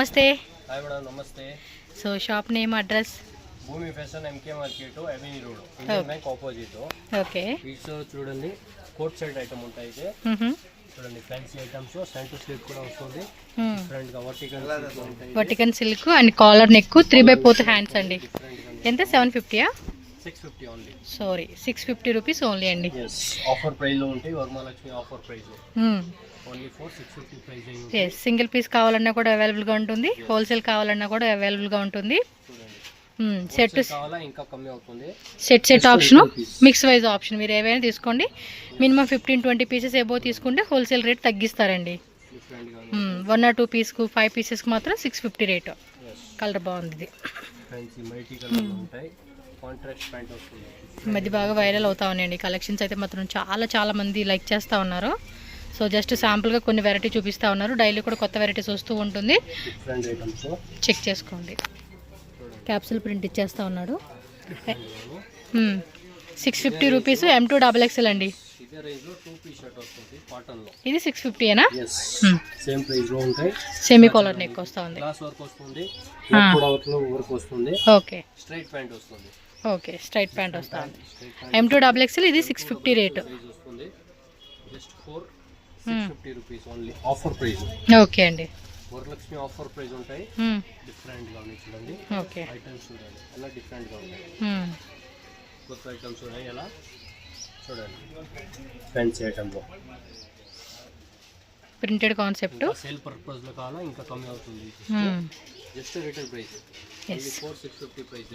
నమస్తే. Hi madam, నమస్తే. So shop name, address? Bhoomi fashion, MK market, avenue road, Indian bank opposite. Okay. వీటిలో చూడండి coat side item ఉంటాయి. చూడండి ఫ్యాన్సీ ఐటమ్స్, సెంటర్ స్లీవ్ కూడా వస్తుంది. డిఫరెంట్ గా vertical silk and collar neck 3/4 hands అండి. ఎంత? 750? 650 ఓన్లీ. సారీ, 650 రూపీస్ ఓన్లీ అండి. ఆఫర్ ప్రైస్ లో ఉంటాయి. Varamahalakshmi offer price only for 650 price. Single piece కావాలన్నా కూడా అవైలబుల్ గా ఉంటుంది, హోల్సేల్ కావాలన్నా కూడా అవైలబుల్ గా ఉంటుంది. Set set option, mix wise option, మీరు ఏవైనా తీసుకోండి. మినిమం 15-20 పీసెస్ ఏబో తీసుకుంటే హోల్సేల్ రేట్ తగ్గిస్తారండి. 1 or 2 పీస్కు 5 పీసెస్కి మాత్రం 650 రేటు. కలర్ బాగుంది. ఈ మధ్య బాగా వైరల్ అవుతా ఉన్నాయండి కలెక్షన్స్ అయితే మాత్రం. చాలా మంది లైక్ చేస్తూ ఉన్నారు. సో జస్ట్ శాంపుల్గా కొన్ని వెరైటీ చూపిస్తూ ఉన్నారు. డైలీ కూడా కొత్త వెరైటీస్ వస్తూ ఉంటుంది, చెక్ చేసుకోండి. క్యాప్సూల్ ప్రింట్ ఇచ్చేస్తూ ఉన్నాడు. 650 రూపీస్, M2XXL అండి. ఇది 650ఏనా? సేమ్ ప్రైస్ లో ఉంటాయి. సెమీ కాలర్ నెక్ వస్తా ఉంది. గ్లాస్ వర్క్ వస్తుంది, వర్క్ వస్తుంది. ఓకే. స్ట్రైట్ ప్యాంట్ వస్తుంది. ఓకే, స్ట్రైట్ ప్యాంట్ వస్తా ఉంది. M2XXL ఇది 650 rate. Just for 650 rupees only. Offer price. Okay అండి. వరలక్ష్మి ఆఫర్ ప్రైస్ ఉంటాయి. డిఫరెంట్ గా ఉన్నాయి చూడండి. ఓకే. ఐటమ్స్ చూడండి ఎలా డిఫరెంట్ గా ఉన్నాయి. కొత్త ఐటమ్స్ ఉన్నాయి ఎలా చూడండి. ఫ్యాన్సీ ఐటమ్ లో ప్రింటెడ్ కాన్సెప్ట్. సేల్ పర్పస్ లో కావాలా ఇంకా కమ్మి అవుతుంది. Just retail price. Only for 650 price.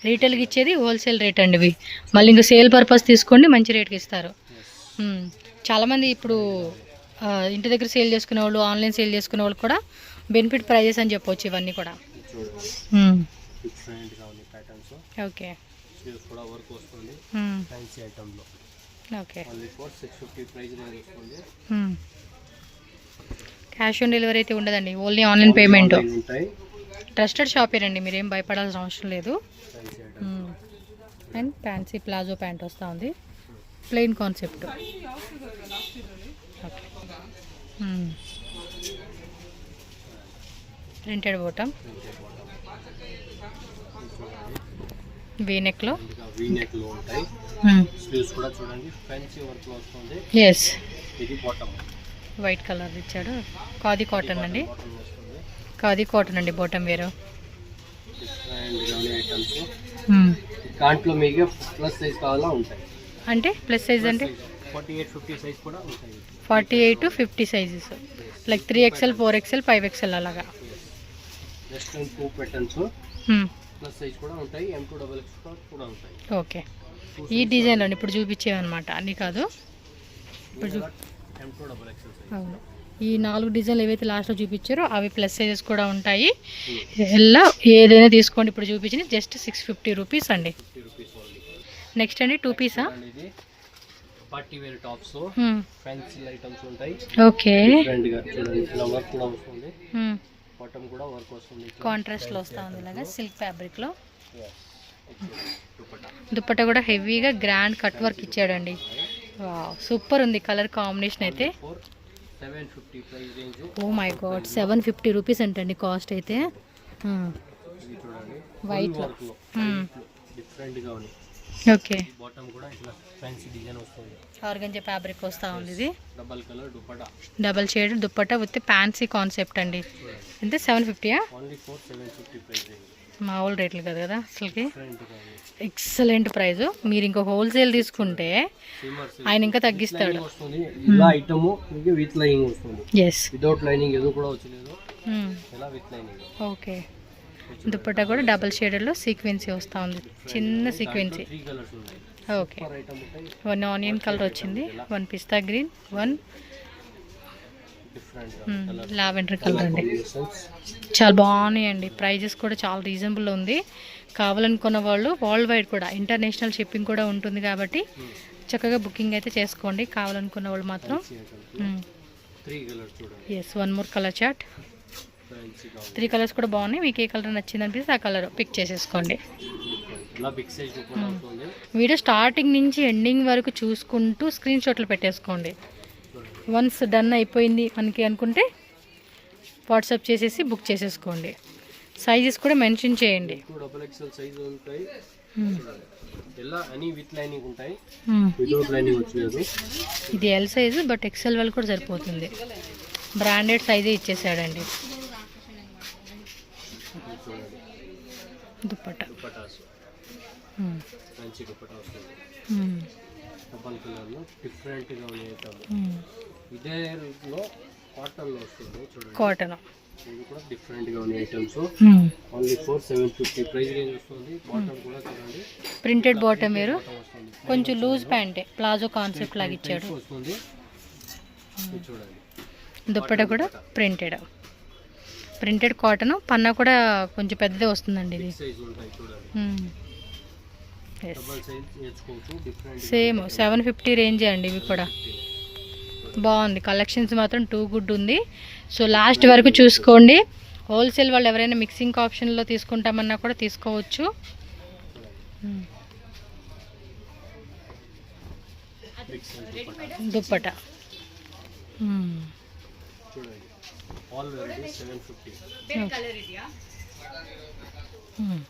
రీటైల్కి ఇచ్చేది హోల్సేల్ రేట్ అండి ఇవి. మళ్ళీ ఇంకా సేల్ పర్పస్ తీసుకోండి, మంచి రేట్కి ఇస్తారు. చాలామంది ఇప్పుడు ఇంటి దగ్గర సేల్ చేసుకునే వాళ్ళు, ఆన్లైన్ సేల్ చేసుకునే వాళ్ళు కూడా బెనిఫిట్ ప్రైజెస్ అని చెప్పవచ్చు ఇవన్నీ కూడా. Okay. Okay. Cash on delivery అయితే ఉండదండి, ఓన్లీ ఆన్లైన్ పేమెంట్. ట్రస్టెడ్ షాపేనండి, మీరేం భయపడాల్సిన అవసరం లేదు. అండ్ ఫ్యాన్సీ ప్లాజో ప్యాంట్ వస్తూ ఉంది, plain concept. Okay. Printed bottom, వీనెక్లో ఉంటాయి. స్లీవ్స్ కూడా చూడండి ఫ్యాన్సీ వర్క్ లో వస్తుంది. ఎస్. ఇది బాటమ్ వైట్ కలర్ ఇచ్చాడు. ఖాదీ కాటన్ అండి, ఖాదీ కాటన్ అండి బాటమ్ వేరు. దాంట్లో మీకు ప్లస్ సైజ్ కావాలా ఉంటాయి. అంటే ప్లస్ సైజ్ అంటే 48-50 సైజ్ కూడా ఉంటాయి. 48 to 50 sizes, like 3XL, 4XL, 5XL అలాగా. జస్ట్ 2 ప్యాటర్న్స్ ప్లస్ సైజ్ కూడా ఉంటాయి. M2XXL కూడా ఉంటాయి. ఓకే. ఈ డిజైన్లో ఇప్పుడు చూపించేవన్నమాట, అన్నీ కాదు. ఇప్పుడు M2XXL సైజ్. అవును, ఈ 4 డిజైన్లు ఏవైతే లాస్ట్లో చూపించారో అవి ప్లస్ సైజెస్ కూడా ఉంటాయి. ఎలా ఏదైనా తీసుకోండి. ఇప్పుడు చూపించింది జస్ట్ 650 రూపీస్ అండి. నెక్స్ట్ అండి 2 పీసా? Party wear tops, fancy items ఉంటాయి. ఓకే. డిఫరెంట్ గా చూడండి ఇలా వర్క్ కూడా వస్తుంది. బాటమ్ కూడా వర్క్ వస్తుంది. కాంట్రాస్ట్ లో వస్తుంది ఇలాగా సిల్క్ ఫ్యాబ్రిక్ లో. దుపట్టా కూడా హెవీగా గ్రాండ్ కట్ వర్క్ ఇచ్చాడండి. వావ్, సూపర్ ఉంది కలర్ కాంబినేషన్ అయితే. 750 price range. Oh my god, 750 rupees అంటండి కాస్ట్ అయితే. వైట్ లో డిఫరెంట్ గా ఉంది. ఓకే. బాటమ్ కూడా ఇట్లా ఫ్యాన్సీ డిజైన్ వస్తుంది. ఆర్గంజా ఫ్యాబ్రిక్ వస్తా ఉంది. ఇది double colour dupatta, double shade dupatta with fancy concept అండి. ఎంత? 750? Only for 750 price range. మామూలు రేట్లు కాదు కదా అసలుకి. Excellent price. మీరు ఇంకా హోల్సేల్ తీసుకుంటే ఆయన ఇంకా తగ్గిస్తాడు. ఇలా ఐటమ్ మీకు విత్ లైనింగ్ వస్తుంది. ఎస్. వితౌట్ లైనింగ్ ఏదో కూడా వచ్చలేదు. ఇలా విత్ లైనింగ్. ఓకే. దుపట్టా కూడా డబుల్ షేడెడ్లో సీక్వెన్సీ వస్తూ ఉంది, చిన్న సీక్వెన్సీ. ఓకే. 1 ఆనియన్ కలర్ వచ్చింది, 1 పిస్తా గ్రీన్, 1 లావెండర్ కలర్ అండి. చాలా బాగున్నాయండి. ప్రైజెస్ కూడా చాలా రీజనబుల్ ఉంది. కావాలనుకున్న వాళ్ళు వరల్డ్ వైడ్ కూడా ఇంటర్నేషనల్ షిప్పింగ్ కూడా ఉంటుంది కాబట్టి చక్కగా బుకింగ్ అయితే చేసుకోండి కావాలనుకున్న వాళ్ళు మాత్రం. Yes, 1 more colour chart. 3 colours కూడా బాగున్నాయి. మీకు ఏ కలర్ నచ్చింది అనిపిస్తే ఆ కలర్ పిక్ చేసేసుకోండి. వీడియో స్టార్టింగ్ నుంచి ఎండింగ్ వరకు చూసుకుంటూ స్క్రీన్ షాట్లు పెట్టేసుకోండి. వన్స్ డన్ అయిపోయింది మనకి అనుకుంటే వాట్సాప్ చేసేసి బుక్ చేసేసుకోండి. సైజెస్ కూడా మెన్షన్ చేయండి. 2XL సైజు ఉంటాయి. మ్మ్. ఎలా అని విత్ లైనింగ్ ఉంటాయి, మ్మ్. Without lining వచ్చలేదు. ఇది ఎల్ సైజు, బట్ ఎక్సెల్ వాళ్ళు కూడా సరిపోతుంది. బ్రాండెడ్ సైజే ఇచ్చేసాడండి. దుప్పట దుపటాస్ మ్మ్. మంచి దుపటా వస్తుంది. మ్మ్. డబల్ కలర్లో డిఫరెంట్గా ఉన్నాయి. మ్మ్. ఇదే లో కాటన్లో వస్తుంది చూడండి. కాటన్. ఇది కూడా డిఫరెంట్గా ఉన్నాయి ఐటమ్స్. మ్మ్. ఓన్లీ 4750 ప్రైస్ రేంజ్ వస్తుంది. బాటమ్ కూడా చూడండి, ప్రింటెడ్ బాటమ్ వేరు, బాటమ్ వస్తుంది. కొంచెం లూజ్ ప్యాంటే, ప్లాజో కాన్సెప్ట్ లాగా ఇచ్చాడు. టైప్ వస్తుంది. ఇది చూడండి. దుప్పట కూడా ప్రింటెడ్ కాటన్. పన్నా కూడా కొంచెం పెద్దదే వస్తుందండి ఇది. సైజ్ ఉంటాయి చూడండి. మ్మ్. ఎస్. డబల్ సైజ్ నేర్చుకోవచ్చు. డిఫరెంట్ సేమ్ 750 రేంజే అండి ఇవి కూడా. బాగుంది, కలెక్షన్స్ మాత్రం టూ గుడ్ ఉంది. సో లాస్ట్ వరకు చూసుకోండి. హోల్సేల్ వాళ్ళు ఎవరైనా మిక్సింగ్ ఆప్షన్లో తీసుకుంటామన్నా కూడా తీసుకోవచ్చు. మ్మ్. దుప్పట మ్మ్. చూడండి. All variety 750. మ్మ్.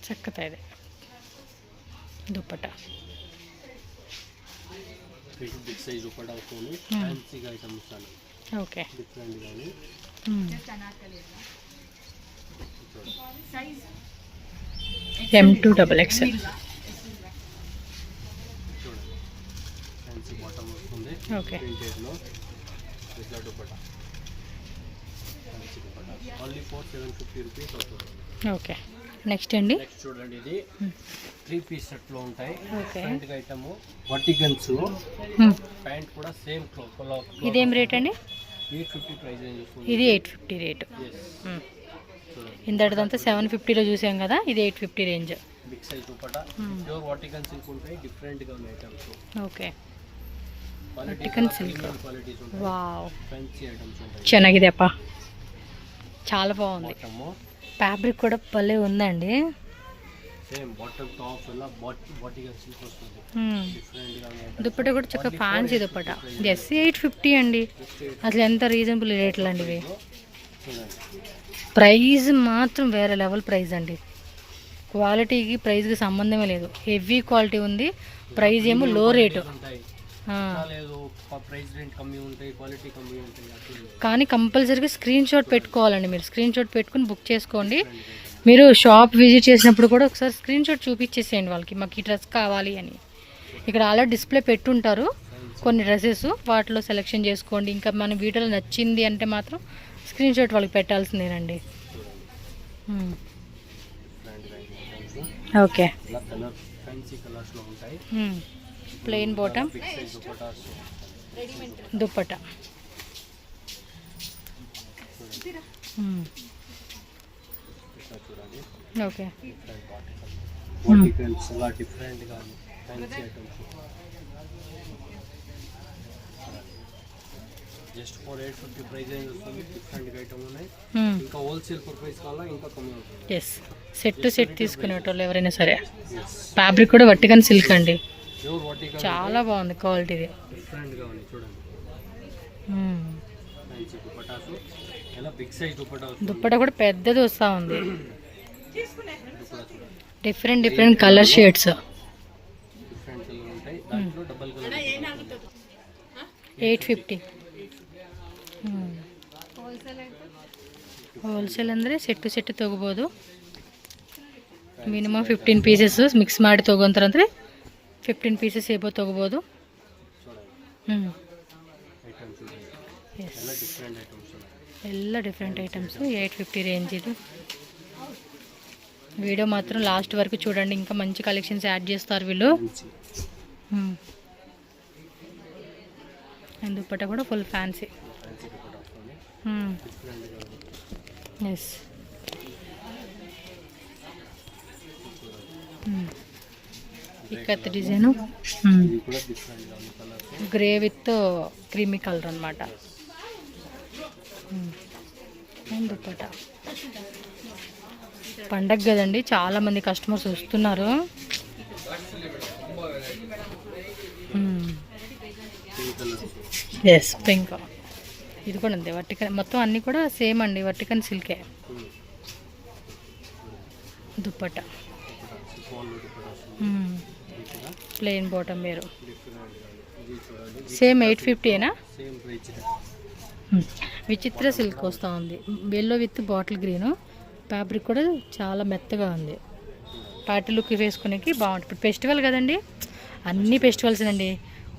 చక్కగా ఇది దుప్పట. బిగ్ సైజ్ దుపట్టా వస్తుంది. ఫ్యాన్సీగా ఐటమ్స్ అని ఓకే. డిఫరెంట్ గానీ మ్మ్. చూడండి. M2XXL. చూడండి, ఫ్యాన్సీ బాటమ్ వస్తుంది. ఓకే. ప్రింటెడ్లో ఇట్లా dupatta, fancy dupatta only 4750 rupees అవుతుంది. ఓకే. నెక్స్ట్ అండి. నెక్స్ట్ చూడండి, ఇది 3 పీస్ సెట్లో ఉంటాయి. ఓకే. ఫ్రంట్ ఐటమ్ వర్టికన్స్, మ్మ్. ప్యాంట్ కూడా సేమ్ క్లాత్. ఇదేం రేట్ అండి? 850 ప్రైస్ రేంజ్ వస్తుంది. ఇది 850 రేటు. Yes. మ్మ్. చూడండి, ఇంతటిదంతా 750లో చూసాం కదా, ఇది 850 range. Big size dupatta, pure vertical silk ఉంటాయి. డిఫరెంట్గా ఉన్నాయి items. Okay. Quality Vertical silk. Qualities ఉంటాయి. వావ్, ఫ్యాన్సీ ఐటమ్స్ ఉంటాయి. ಚೆನ್ನಾಗಿದೆಪ್ಪ, చాలా బాగుంది. బాటమ్ ఫ్యాబ్రిక్ కూడా భలే ఉందండి. సేమ్ బాటమ్ టాప్ ఎలా వర్టికల్ సిల్క్ వస్తుంది. మ్మ్. డిఫరెంట్గా ఉన్నాయి. దుప్పట కూడా చక్కగా ఫ్యాన్సీ దుప్పట. జస్ట్ 850 అండి. అసలు ఎంత రీజనబుల్ రేట్లు అండి ఇవి. చూడండి, ప్రైస్ మాత్రం వేరే లెవెల్ ప్రైస్ అండి. క్వాలిటీకి ప్రైస్కి సంబంధమే లేదు. హెవీ క్వాలిటీ ఉంది, ప్రైస్ ఏమో లో రేటు. ఉంటాయి. ఆ. లేదు ప్రైస్ రేంజ్ కమ్మీ ఉంటాయి, క్వాలిటీ కమ్మీ ఉంటాయి. అట్లా కానీ కంపల్సరీగా స్క్రీన్ షాట్ పెట్టుకోవాలండి. మీరు స్క్రీన్ షాట్ పెట్టుకుని బుక్ చేసుకోండి. మీరు షాప్ విజిట్ చేసినప్పుడు కూడా ఒకసారి స్క్రీన్ షాట్ చూపించేసేయండి వాళ్ళకి, మాకు ఈ డ్రెస్ కావాలి అని. ఇక్కడ ఆల్రెడీ డిస్ప్లే పెట్టుంటారు కొన్ని డ్రెస్సెస్, వాటిలో సెలెక్షన్ చేసుకోండి. ఇంకా మన వీడియోలో నచ్చింది అంటే మాత్రం స్క్రీన్ షాట్ వాళ్ళకి పెట్టాల్సిందేనండి. మ్మ్. ఓకే. ఇలా కలర్ ఫ్యాన్సీ కలర్స్లో ఉంటాయి. మ్మ్. Plain bottom, big size dupattas dupatta. మ్మ్. ఇట్లా చూడండి. ఓకే. డిఫరెంట్ వర్టికల్స్ అలా డిఫరెంట్గా fancy items. Just for 850 price range వస్తుంది. డిఫరెంట్గా ఐటమ్ ఉన్నాయి. మ్మ్. ఇంకా హోల్సేల్ ప్రైస్ కావాలా ఇంకా కమ్మీ అవుతుంది. ఎస్, సెట్ తీసుకునేటోళ్ళు ఎవరైనా సరే. ఫ్యాబ్రిక్ కూడా వర్టికన్ సిల్క్ అండి, ప్యూర్ వర్టికల్ చాలా బాగుంది క్వాలిటీది. డిఫరెంట్గా ఉంది చూడండి. మ్మ్. ఫ్యాన్సీ దుపట్టాస్ ఎలా బిగ్ సైజ్ దుపట్టా వస్తుంది. దుప్పట కూడా పెద్దది వస్తూ ఉంది. దుపట్టా చూడండి, different colour shades. Different colour ఉంటాయి. దాంట్లో డబల్ కలర్ 850. ಹೋಲ್ಸೇಲ್ ಅಂದರೆ ಸೆಟ್ಟು ತೊಗೋಬೋದು. ಮಿನಿಮಮ್ 15 ಪೀಸಸ್ ಮಿಕ್ಸ್ ಮಾಡಿ ತೊಗೊಂತಾರಂದರೆ 15 ಪೀಸಸ್ ಏಬೋ ತೊಗೋಬೋದು. ಹ್ಞೂ, ಎಸ್, ಎಲ್ಲ ಡಿಫ್ರೆಂಟ್ ఐటమ్స్. 850 రేంజ్ ఇది. వీడియో మాత్రం లాస్ట్ వరకు చూడండి, ఇంకా మంచి కలెక్షన్స్ యాడ్ చేస్తారు వీళ్ళు. దుప్పట కూడా full fancy. Yes, ikat design grey with creamy colour అనమాట. దుప్పట పండగ కదండి, చాలామంది కస్టమర్స్ వస్తున్నారు. Yes, pink. ఇది కూడా అంతే వర్టికన్, మొత్తం అన్నీ కూడా సేమ్ అండి, వర్టికన్ సిల్కే. దుప్పట ప్లెయిన్ బాటమ్ వేరు, సేమ్ 850ఏనా? విచిత్ర సిల్క్ వస్తూ ఉంది, yellow with bottle green. Fabric కూడా చాలా మెత్తగా ఉంది, పార్టీ లుక్ వేసుకునేకి బాగుంటుంది. ఇప్పుడు ఫెస్టివల్ కదండి, అన్ని ఫెస్టివల్స్ అండి.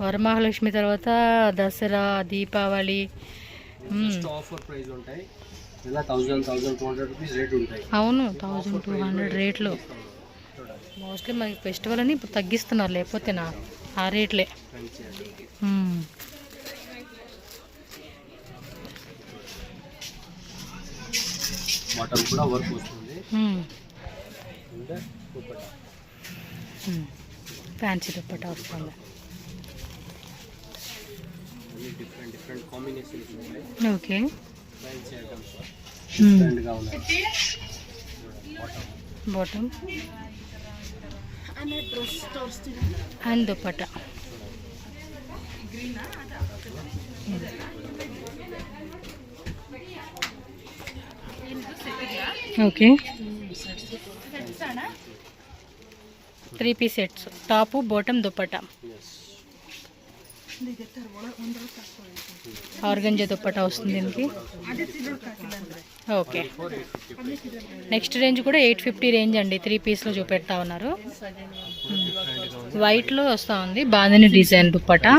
వరమహాలక్ష్మి తర్వాత దసరా, దీపావళి. ఆఫర్ ప్రైస్ ఉంటాయి, ఇలా 1000-1200 రూపీస్ రేట్ ఉంటాయి. అవును, 1200 రేట్లు. మోస్ట్లీ మనకి ఫెస్టివల్ అని ఇప్పుడు తగ్గిస్తున్నారు, లేకపోతే నా ఆ రేట్లే. బాటమ్ కూడా వర్క్ వస్తుంది, ఫ్యాన్సీ దుప్పటా వస్తుంది. డిఫరెంట్ కాంబినేషన్స్ ఉంటాయి. ఓకే, ఫ్యాన్సీ ఐటమ్స్ డిఫరెంట్గా ఉన్నాయి. Bottom and dupatta. Okay, 3 piece sets, top bottom dupatta. Organza dupatta వస్తుంది దీనికి. ఓకే, నెక్స్ట్ రేంజ్ కూడా 850 రేంజ్ అండి, 3 పీస్లో చూపెడతా ఉన్నారు. వైట్లో వస్తూ ఉంది, బాందిని డిజైన్ దుప్పటా.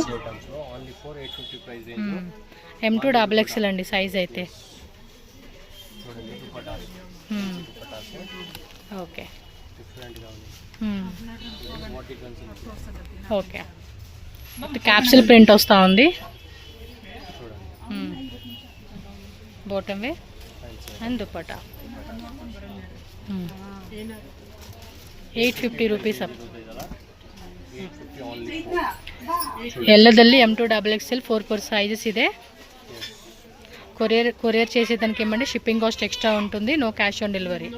M2XXL అండి సైజ్ అయితే. ఓకే ఓకే, క్యాప్సిల్ ప్రింట్ వస్తూ ఉంది. బాటమ్ వే అండ్ దుప్పటా. 850 rupees up. ఎల్లದಲ್ಲಿ M2XXL 4 సైజెస్ ఇదే. కొరియర్ చేసేదానికి ఏమంటే షిప్పింగ్ కాస్ట్ ఎక్స్ట్రా ఉంటుంది, no cash on delivery.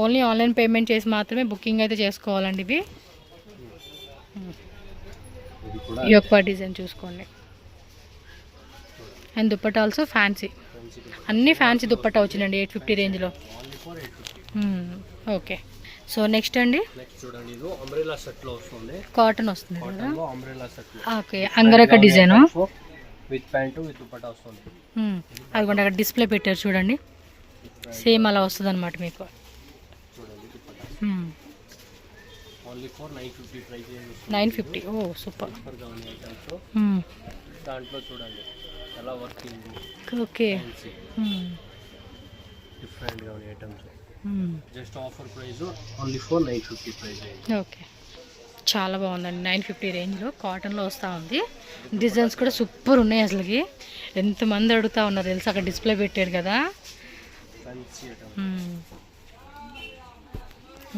Only online payment చేసి మాత్రమే బుకింగ్ అయితే చేసుకోవాలండి. ఇవి ఈ యొక్క డిజైన్ చూసుకోండి. అండ్ దుప్పటా ఆల్సో ఫ్యాన్సీ, అన్నీ ఫ్యాన్సీ దుప్పటా వచ్చిందండి 850 రేంజ్లో. ఓకే, సో నెక్స్ట్ అండి కాటన్ వస్తుంది కదా. Okay, angrakha design with pant with dupatta వస్తుంది. అదిగోండి అక్కడ డిస్ప్లే పెట్టారు చూడండి, సేమ్ అలా వస్తుంది అనమాట మీకు. Only for 950 price. 950, oh super. దాంట్లో చూడండి ఎలా వర్కింగ్. ఓకే, డిఫరెంట్గా ఉన్నాయి items. Just offer price only for 950 price. Okay, చాలా బాగుందండి. 950 రేంజ్లో కాటన్లో వస్తూ ఉంది. డిజైన్స్ కూడా సూపర్ ఉన్నాయి అసలుకి. ఎంతమంది అడుగుతూ ఉన్నారు తెలుసు, అక్కడ డిస్ప్లే పెట్టారు కదా.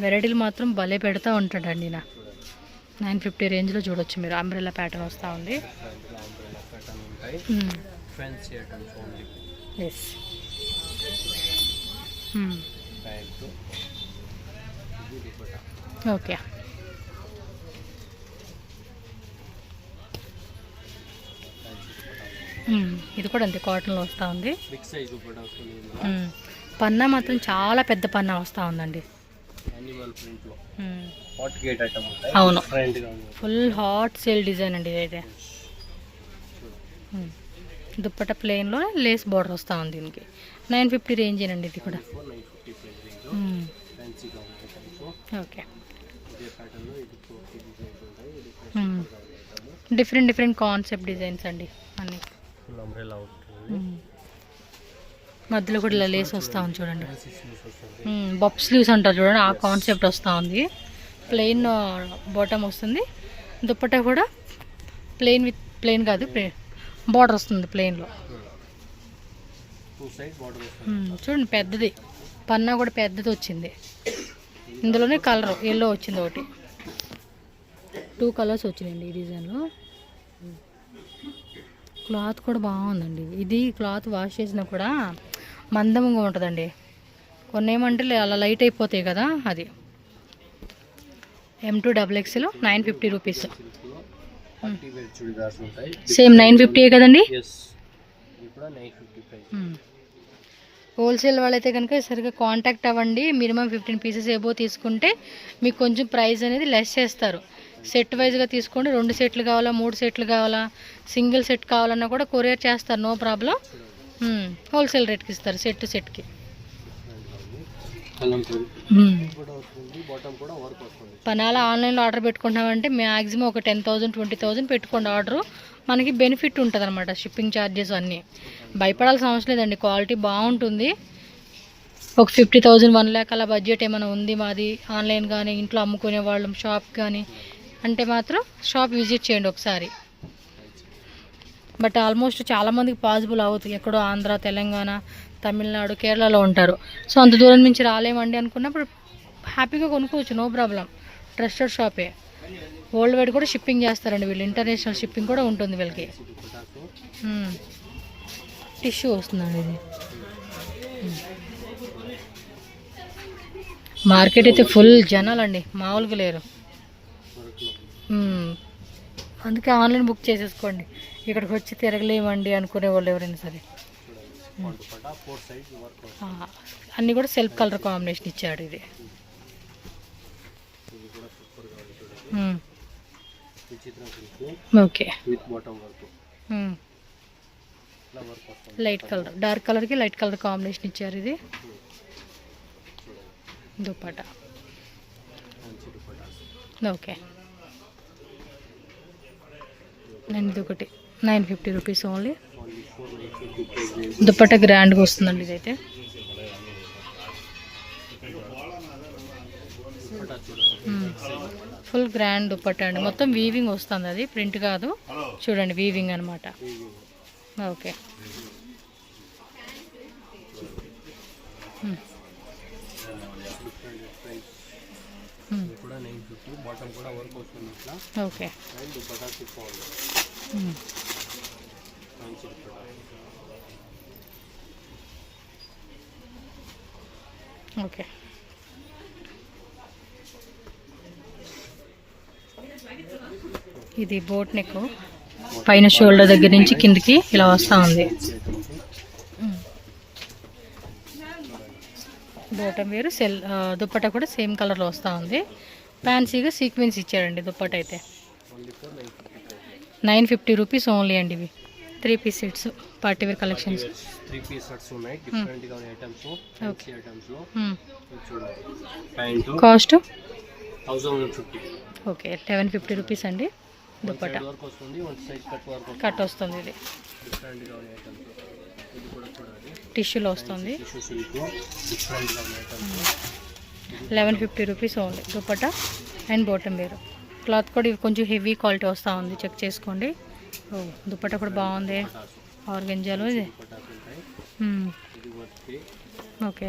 వెరైటీలు మాత్రం భలే పెడతా ఉంటాడండి. 950 రేంజ్లో చూడొచ్చు మీరు. అంబ్రెల్లా ప్యాటర్న్ వస్తూ ఉంది. Yes, okay. ఇది కూడా అంతే కాటన్లో వస్తూ ఉంది. పన్నా మాత్రం చాలా పెద్ద పన్నా వస్తూ ఉందండి. అవును, ఫుల్ హాట్ సేల్ డిజైన్ అండి ఇదైతే. దుప్పట ప్లెయిన్లో లేస్ బార్డర్ వస్తూ ఉంది దీనికి. 950 రేంజ్ అండి ఇది కూడా. ఓకే, డిఫరెంట్ కాన్సెప్ట్ డిజైన్స్ అండి అన్నీ. మధ్యలో కూడా ఇలా లేస్ వస్తూ ఉంది చూడండి. బబ్ స్లీవ్స్ అంటారు చూడండి, ఆ కాన్సెప్ట్ వస్తూ ఉంది. ప్లెయిన్ బాటమ్ వస్తుంది, దుప్పట్టా కూడా ప్లెయిన్ విత్ ప్లెయిన్ కాదు, బార్డర్ వస్తుంది ప్లెయిన్లో. చూడండి పెద్దది, పన్నా కూడా పెద్దది వచ్చింది. ఇందులోనే కలర్ ఎల్లో వచ్చింది ఒకటి. 2 కలర్స్ వచ్చినాయండి ఈ డిజైన్లో. క్లాత్ కూడా బాగుందండి. ఇది క్లాత్ వాష్ చేసినా కూడా మందంగా ఉంటుందండి. కొన్ని ఏమంటే అలా లైట్ అయిపోతాయి కదా, అది. M2XXL 950 rupees. సేమ్ 950 కదండి. కూడా 950 ప్రైస్. హోల్సేల్ వాళ్ళైతే కనుక సరిగ్గా కాంటాక్ట్ అవ్వండి. మినిమం 15 పీసెస్ ఏబో తీసుకుంటే మీకు కొంచెం ప్రైస్ అనేది లెస్ చేస్తారు. సెట్ వైజ్గా తీసుకోండి. 2 సెట్లు కావాలా, 3 సెట్లు కావాలా, సింగిల్ సెట్ కావాలన్నా కూడా కొరియర్ చేస్తారు, నో ప్రాబ్లం. హోల్సేల్ రేట్కి ఇస్తారు సెట్కి. పనాలా ఆన్లైన్లో ఆర్డర్ పెట్టుకుంటామంటే మ్యాక్సిమం ఒక 10,000 20,000 పెట్టుకోండి ఆర్డరు. మనకి బెనిఫిట్ ఉంటుంది అనమాట, షిప్పింగ్ ఛార్జెస్ అన్నీ. భయపడాల్సిన అవసరం లేదండి, క్వాలిటీ బాగుంటుంది. ఒక 50,000 1 lakh అలా బడ్జెట్ ఏమైనా ఉంది మాది, ఆన్లైన్ కానీ ఇంట్లో అమ్ముకునే వాళ్ళం షాప్ కానీ అంటే మాత్రం షాప్ విజిట్ చేయండి ఒకసారి. బట్ ఆల్మోస్ట్ చాలామందికి పాసిబుల్ అవుతుంది, ఎక్కడో ఆంధ్ర, తెలంగాణ, తమిళనాడు, కేరళలో ఉంటారు. సో అంత దూరం నుంచి రాలేమండి అనుకున్నప్పుడు హ్యాపీగా కొనుక్కోవచ్చు, నో ప్రాబ్లం. ట్రస్టెడ్ షాపే. వరల్డ్ వైడ్ కూడా షిప్పింగ్ చేస్తారండి వీళ్ళు, ఇంటర్నేషనల్ షిప్పింగ్ కూడా ఉంటుంది వీళ్ళకి. టిష్యూ వస్తుందండి ఇది. మార్కెట్ అయితే ఫుల్ జనాలండి, మామూలుగా లేరు. అందుకే ఆన్లైన్ బుక్ చేసేసుకోండి, ఇక్కడికి వచ్చి తిరగలేమండి అనుకునే వాళ్ళు ఎవరైనా సరే. అన్నీ కూడా సెల్ఫ్ కలర్ కాంబినేషన్ ఇచ్చాడు ఇది. ఓకే, లైట్ కలర్, డార్క్ కలర్కి లైట్ కలర్ కాంబినేషన్ ఇచ్చారు ఇది. దుపట్టా ఓకే, ఇది ఒకటి 950 రూపీస్ ఓన్లీ. దుపట్టా గ్రాండ్గా వస్తుందండి ఇదైతే. ఫుల్ గ్రాండ్ దుపట్టా అండి, మొత్తం వీవింగ్ వస్తుంది, అది ప్రింట్ కాదు, చూడండి వీవింగ్ అనమాట. Okay, okay. ఓకే, ఇది బోట్ నెక్, పైన షోల్డర్ దగ్గర నుంచి కిందికి ఇలా వస్తూ ఉంది. బాటమ్ వేరు, దుపట్టా కూడా సేమ్ కలర్లో వస్తూ ఉంది. ఫ్యాన్సీగా సీక్వెన్స్ ఇచ్చారండి దుపట్టా అయితే. 950 రూపీస్ ఓన్లీ అండి. ఇవి 3 piece sets, party wear collections. 3 piece sets ఉన్నాయి, డిఫరెంట్ గా ఉన్నాయి ఐటమ్స్. ఓకే, ఐటమ్స్ లో చూడండి, ప్యాంట్ కాస్ట్ 1150. ఓకే, 1150 రూపీస్ అండి. దుపట్టా వర్క్ వస్తుంది, వన్ సైడ్ కట్ వస్తుంది. ఇది డిఫరెంట్ గా ఉన్నాయి ఐటమ్స్. ఇది కూడా చూడండి, టిష్యూలో వస్తుంది. టిష్యూ సిల్క్, డిఫరెంట్ గా ఉన్నాయి items. 1150 rupees only dupatta and bottom వేరు. క్లాత్ కూడా ఇది కొంచెం హెవీ క్వాలిటీ వస్తూ ఉంది, చెక్ చేసుకోండి. ఓ, దుపట్టా కూడా బాగుంది, ఆర్గంజాలో ఇది. ఓకే,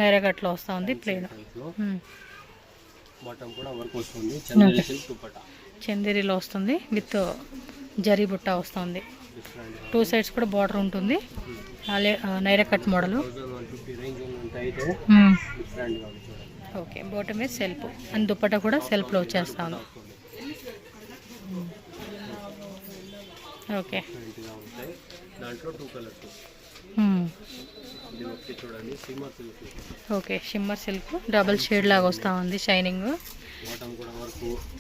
నైరా కట్లో వస్తూ ఉంది, ప్లెయిన్. చందేరిలో వస్తుంది, విత్ జరీ బుట్ట వస్తుంది. 2 సైడ్స్ కూడా బార్డర్ ఉంటుంది, Naira cut model. Okay, bottom మీద సెల్ఫ్ అండ్ దుపట్టా కూడా సెల్ఫ్లో వచ్చేస్తాను. Okay, okay, shimmer silk double shade లాగా వస్తూ ఉంది, షైనింగ్.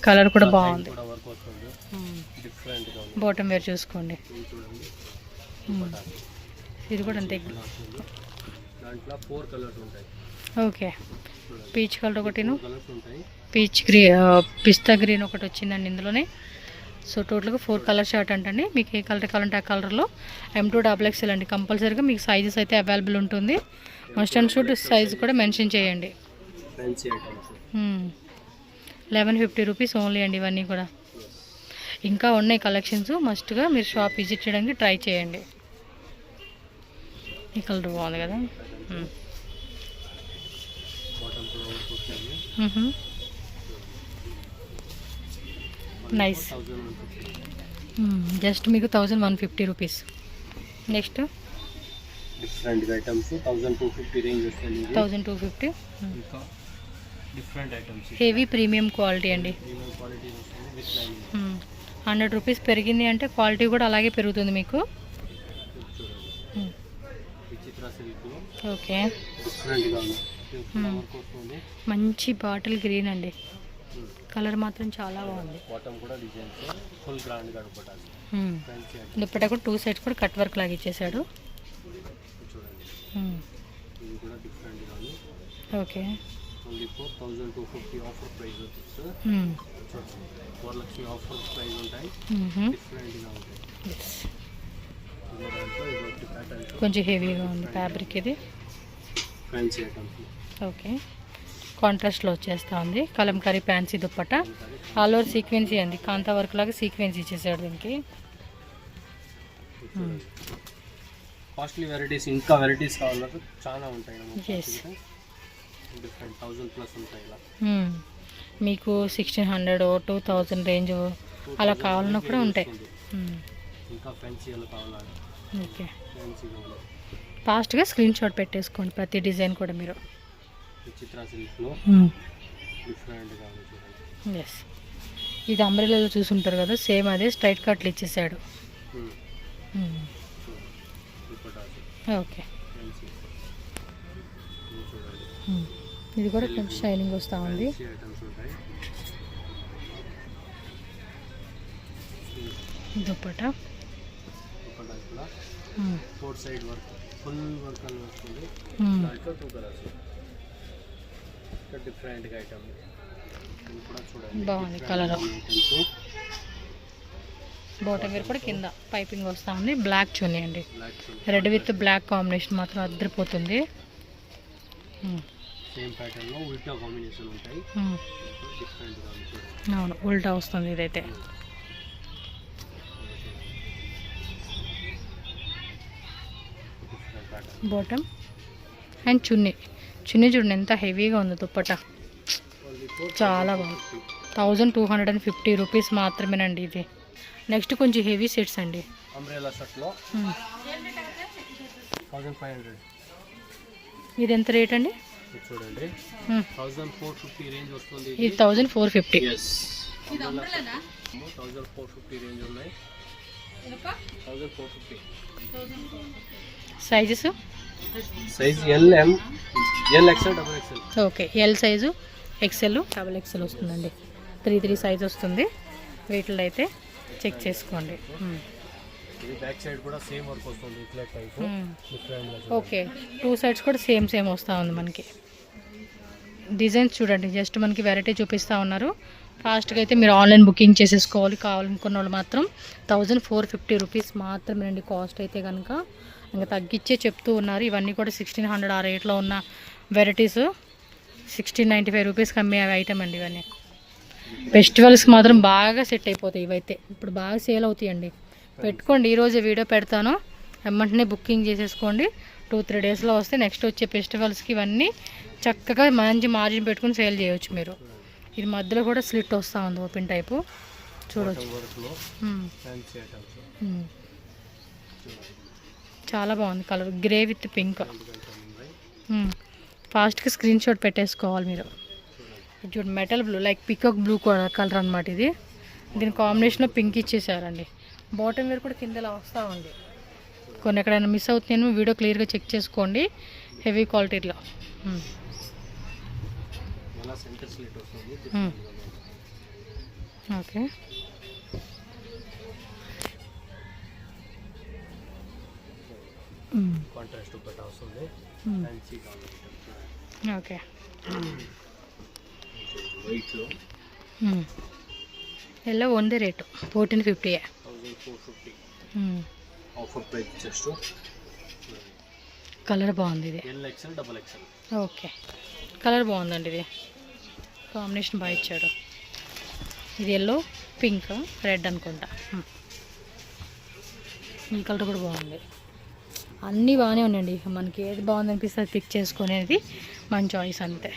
కలర్ కూడా బాగుంది. బాటమ్ వేర్ చూసుకోండి, ఇది కూడా అంతే. ఓకే, పీచ్ కలర్ ఒకటిను, పిస్తా గ్రీన్ ఒకటి వచ్చిందండి ఇందులోనే. సో టోటల్గా 4 కలర్ షర్ట్ అంటండి. మీకు ఏ కలర్ కావాలంటే ఆ కలర్లో. M2 XXL అండి, కంపల్సరీగా మీకు సైజెస్ అయితే అవైలబుల్ ఉంటుంది. మస్ట్ అండ్ షుడ్ సైజ్ కూడా మెన్షన్ చేయండి. 1150 రూపీస్ ఓన్లీ అండి ఇవన్నీ కూడా. ఇంకా ఉన్నాయి కలెక్షన్స్, మస్ట్గా మీరు షాప్ విజిట్ చేయడానికి ట్రై చేయండి. ఈ కలర్ బాగుంది కదా. నైస్, జస్ట్ మీకు 1150 rupees. Next different items 1250 range వస్తుంది. 1250 different items, heavy premium quality అండి. 100 రూపీస్ పెరిగింది అంటే క్వాలిటీ కూడా అలాగే పెరుగుతుంది మీకు. చిత్ర సిల్క్ ఓకే, డిఫరెంట్గా ఉంది. వర్క్ వస్తుంది. మంచి బాటిల్ గ్రీన్ అండి, కలర్ మాత్రం చాలా బాగుంది. బాటమ్ కూడా డిజైన్స్ ఫుల్ గ్రాండ్గా దుపట్టాస్. దుప్పటా కూడా 2 సైడ్స్ కూడా కట్ వర్క్ లాగా ఇచ్చేసాడు. చూడండి ఇది కూడా డిఫరెంట్గా ఉంది. Okay, only 4250 offer price. చూడండి 4 లక్షల ఆఫర్ ప్రైస్ ఉంటాయి. డిఫరెంట్గా ఉంటాయి. దాంట్లో ఇది ప్యాటర్న్ కొంచెం హెవీగా ఉంది ఫ్యాబ్రిక్ ఇది. Fancy items. ఓకే, కాంట్రాస్ట్లో వచ్చేస్తూ ఉంది. Kalamkari fancy dupatta, all over సీక్వెన్సీ అండి, కాంతా వర్క్ లాగా సీక్వెన్సీ ఇచ్చేసాడు దీనికి. కాస్ట్లీ వెరైటీస్, ఇంకా వెరైటీస్ కావాలంటే చాలా ఉంటాయి. ఎస్, డిఫరెంట్ 1000 ప్లస్ ఉంటాయి. ఇలా మీకు 1600 2000 రేంజ్ అలా కావాలన్నా కూడా ఉంటాయి. ఇంకా ఫ్యాన్సీ అలా కావాలంటే ఓకే, ఫ్యాన్సీగా ఉన్నాయి. ఫాస్ట్గా స్క్రీన్ షాట్ పెట్టేసుకోండి ప్రతి డిజైన్ కూడా మీరు. చిత్ర సిల్క్లో డిఫరెంట్గా ఉంది చూడండి. ఎస్, ఇది అంబ్రెల్లాలో చూసుంటారు కదా, సేమ్ అదే స్ట్రైట్ కట్లు ఇచ్చేసాడు. ఓకే, ఇది కూడా కొంచెం షైనింగ్ వస్తూ ఉంది. Dupatta 4 side work, full work అని వస్తుంది. దాంట్లో 2 కలర్స్. డిఫరెంట్గా ఐటమ్ ఇది కూడా చూడండి, బాగుంది కలర్. బాటమ్ వేర్ కూడా కింద పైపింగ్ వస్తూ ఉంది. బ్లాక్ చున్నీ అండి, రెడ్ విత్ బ్లాక్ కాంబినేషన్ మాత్రం అద్దరిపోతుంది. సేమ్ ప్యాటర్న్ లో ఉల్టా కాంబినేషన్ ఉంటాయి. డిఫరెంట్గా ఉంటుంది. అవును, ఉల్టా వస్తుంది ఇదైతే. బాటమ్ అండ్ చున్నీ చూడండి ఎంత హెవీగా ఉంది దుప్పట, చాలా బాగుంది. 1250 రూపీస్ మాత్రమేనండి ఇది. నెక్స్ట్ కొంచెం హెవీ సెట్స్ అండి. అంబ్రెల్లా షర్ట్లో 1500. ఇది ఎంత రేట్ అండి? చూడండి 1450 రేంజ్ వస్తుంది. ఇది 1450. 1450 రేంజ్ ఉన్నాయి. 1450 sizes size LM, LXL, XXL. Okay, L size, XL, XXL వస్తుందండి. 3 సైజ్ వస్తుంది. వీటిలో అయితే చెక్ చేసుకోండి. ఇది బ్యాక్ సైడ్ కూడా సేమ్ వర్క్ వస్తుంది. ఇట్లా టైప్ డిఫరెంట్. ఓకే, 2 సైడ్స్ కూడా సేమ్ వస్తూ ఉంది మనకి. డిజైన్స్ చూడండి, జస్ట్ మనకి వెరైటీ చూపిస్తూ ఉన్నారు. ఫాస్ట్గా అయితే మీరు ఆన్లైన్ బుకింగ్ చేసేసుకోవాలి. కావాలనుకున్న వాళ్ళు మాత్రం 1450 రూపీస్ మాత్రమేనండి కాస్ట్ అయితే కనుక. ఇంకా తగ్గించే చెప్తూ ఉన్నారు. ఇవన్నీ కూడా 1600 ఆ రేట్లో ఉన్న వెరైటీస్ 1695 రూపీస్కి అమ్మే ఐటమ్ అండి ఇవన్నీ. ఫెస్టివల్స్కి మాత్రం బాగా సెట్ అయిపోతాయి ఇవైతే. ఇప్పుడు బాగా సేల్ అవుతాయండి. పెట్టుకోండి, ఈరోజు వీడియో పెడతాను, వెంటనే బుకింగ్ చేసేసుకోండి. 2-3 డేస్లో వస్తే నెక్స్ట్ వచ్చే ఫెస్టివల్స్కి ఇవన్నీ చక్కగా మంచి మార్జిన్ పెట్టుకుని సేల్ చేయవచ్చు మీరు. ఇది మధ్యలో కూడా స్లిట్ వస్తూ ఉంది, ఓపెన్ టైపు చూడవచ్చు. చాలా బాగుంది కలర్, గ్రే విత్ పింక్. ఫాస్ట్గా స్క్రీన్ షాట్ పెట్టేసుకోవాలి మీరు. చూడండి metal blue, like peacock blue colour అనమాట ఇది. దీని కాంబినేషన్లో పింక్ ఇచ్చేసారండి. బాటమ్ వేర్ కూడా కింద ఇలా వస్తూ ఉంది. కొన్ని ఎక్కడైనా మిస్ అవుతున్నాను, వీడియో క్లియర్గా చెక్ చేసుకోండి. హెవీ క్వాలిటీలో. ఓకే, కాంట్రాస్ట్ ఒకటి వస్తుంది. ఓకే, వైట్లో ఎలా ఉంది rate? 1450. 1450 offer price. Just colour బాగుంది ఇది. LXL, XXL. ఓకే, కలర్ బాగుందండి. ఇది కాంబినేషన్ బాగా ఇచ్చాడు. ఇది ఎల్లో, పింక్, రెడ్ అనుకుంటా. ఈ కలర్ కూడా బాగుంది. అన్నీ బాగానే ఉన్నాయండి. మనకి ఏది బాగుంది అనిపిస్తే అది పిక్ చేసుకునేది మన చాయిస్ అంతే.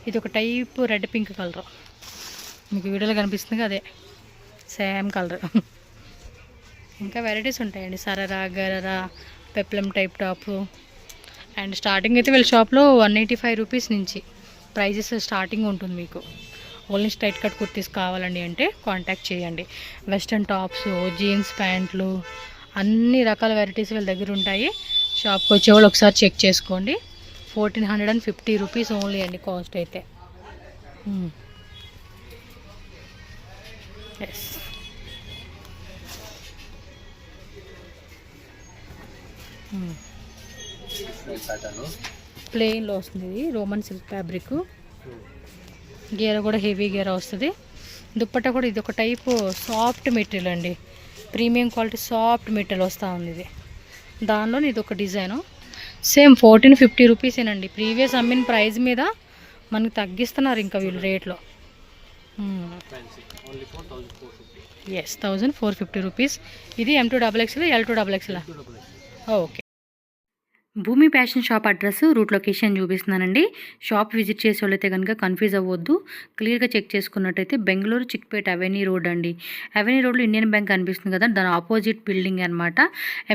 ఇది ఒక టైప్ రెడ్ పింక్ కలర్, మీకు వీడియోలో కనిపిస్తుంది అదే సేమ్ కలర్. ఇంకా వెరైటీస్ ఉంటాయండి. Sharara, gharara, peplum type top. And starting అయితే వీళ్ళ షాప్లో 185 రూపీస్ నుంచి ప్రైజెస్ స్టార్టింగ్ ఉంటుంది. మీకు ఓన్లీ స్ట్రైట్ కట్ కుర్తీస్ కావాలండి అంటే కాంటాక్ట్ చేయండి. వెస్ట్రన్ టాప్స్, జీన్స్ ప్యాంట్లు, అన్ని రకాల వెరైటీస్ వీళ్ళ దగ్గర ఉంటాయి. షాప్కి వచ్చేవాళ్ళు ఒకసారి చెక్ చేసుకోండి. 1450 రూపీస్ ఓన్లీ అండి కాస్ట్ అయితే. ఎస్, ప్లెయిన్లో వస్తుంది. ఇది రోమన్ సిల్క్ ఫ్యాబ్రిక్, గేర కూడా హెవీ గేర వస్తుంది. దుప్పట్టా కూడా ఇది ఒక టైపు సాఫ్ట్ మెటీరియల్ అండి, ప్రీమియం క్వాలిటీ సాఫ్ట్ మెటీరియల్ వస్తూ ఉంది ఇది. దానిలో ఇది ఒక డిజైను, సేమ్ 1450 రూపీసేనండి. ప్రీవియస్ అమ్మిన ప్రైస్ మీద మనకి తగ్గిస్తున్నారు ఇంకా వీళ్ళు రేట్లో. Yes, 1450 rupees. ఇది M2XXL, L2XXL. ఓకే. Bhoomi fashion shop address, route location చూపిస్తున్నానండి. షాప్ విజిట్ చేసే వాళ్ళైతే కనుక కన్ఫ్యూజ్ అవ్వద్దు. క్లియర్గా చెక్ చేసుకున్నట్టయితే బెంగళూరు చిక్పేట అవెన్యూ రోడ్ అండి. అవెన్యూ రోడ్లో ఇండియన్ బ్యాంక్ కనిపిస్తుంది కదా, దాని ఆపోజిట్ బిల్డింగ్ అనమాట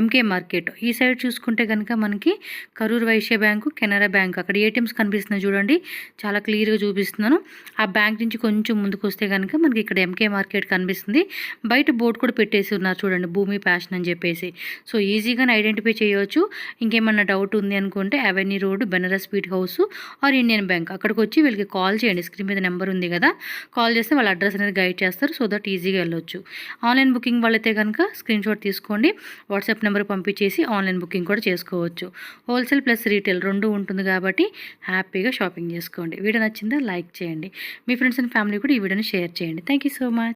ఎంకే మార్కెట్. ఈ సైడ్ చూసుకుంటే కనుక మనకి కరూర్ వైశ్య బ్యాంకు, కెనరా బ్యాంక్, అక్కడ ఏటీఎమ్స్ కనిపిస్తున్నాయి చూడండి, చాలా క్లియర్గా చూపిస్తున్నాను. ఆ బ్యాంక్ నుంచి కొంచెం ముందుకు వస్తే కనుక మనకి ఇక్కడ ఎంకే మార్కెట్ కనిపిస్తుంది. బయట బోర్డు కూడా పెట్టేసి ఉన్నారు చూడండి, భూమి ఫ్యాషన్ అని చెప్పేసి. సో ఈజీగానే ఐడెంటిఫై చేయవచ్చు. ఇంకేమన్నా డౌట్ ఉంది అనుకుంటే avenue road, Banaras sweet house or Indian bank, అక్కడికి వచ్చి వీళ్ళకి కాల్ చేయండి. స్క్రీన్ మీద నెంబర్ ఉంది కదా, కాల్ చేస్తే వాళ్ళ అడ్రస్ అనేది గైడ్ చేస్తారు. సో దట్ ఈజీగా వెళ్ళొచ్చు. ఆన్లైన్ బుకింగ్ వాళ్ళైతే కనుక స్క్రీన్ షాట్ తీసుకోండి, వాట్సాప్ నెంబర్ పంపించేసి ఆన్లైన్ బుకింగ్ కూడా చేసుకోవచ్చు. హోల్సేల్ ప్లస్ రీటైల్ రెండు ఉంటుంది కాబట్టి హ్యాపీగా షాపింగ్ చేసుకోండి. వీడియో నచ్చిందా లైక్ చేయండి, మీ ఫ్రెండ్స్ అండ్ ఫ్యామిలీ కూడా ఈ వీడియోని షేర్ చేయండి. Thank you so much.